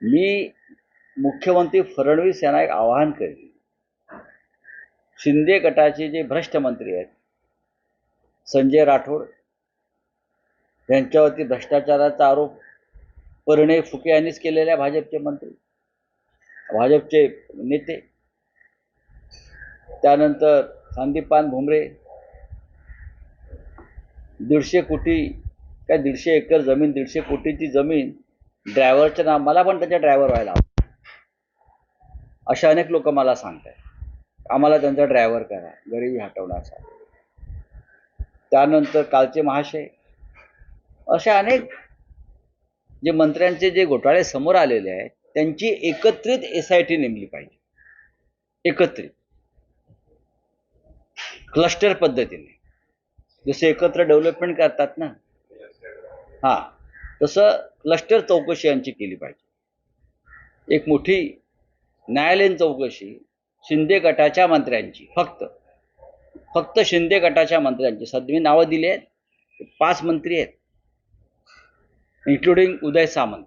मी मुख्यमंत्री फडणवीस यांना एक आवाहन करेन, शिंदे गटाचे जे भ्रष्ट मंत्री आहेत संजय राठोड यांच्यावरती भ्रष्टाचाराचा आरोप परिणय फुके यांनीच केलेल्या भाजपचे मंत्री, भाजपचे नेते, त्यानंतर संदीपान भुमरे 150 कोटी काय 150 एकर जमीन 150 कोटीची जमीन ड्रायव्हरच्या नाव, मला पण त्याच्या ड्रायव्हर व्हायला अशा अनेक लोक मला सांगतात आम्हाला त्यांचा ड्रायव्हर करा गरिबी हटवण्यासाठी. त्यानंतर कालचे महाशय, अशा अनेक जे मंत्र्यांचे जे घोटाळे समोर आलेले आहेत त्यांची एकत्रित SIT नेमली पाहिजे, एकत्रित क्लस्टर पद्धतीने, जसे एकत्र डेव्हलपमेंट करतात ना, तसं क्लस्टर चौकशी यांची केली पाहिजे. एक मोठी न्यायालयीन चौकशी शिंदे गटाच्या मंत्र्यांची, फक्त शिंदे गटाच्या मंत्र्यांची. सध्या मी नावं दिली आहेत, 5 मंत्री आहेत इन्क्लुडिंग उदय सामंत.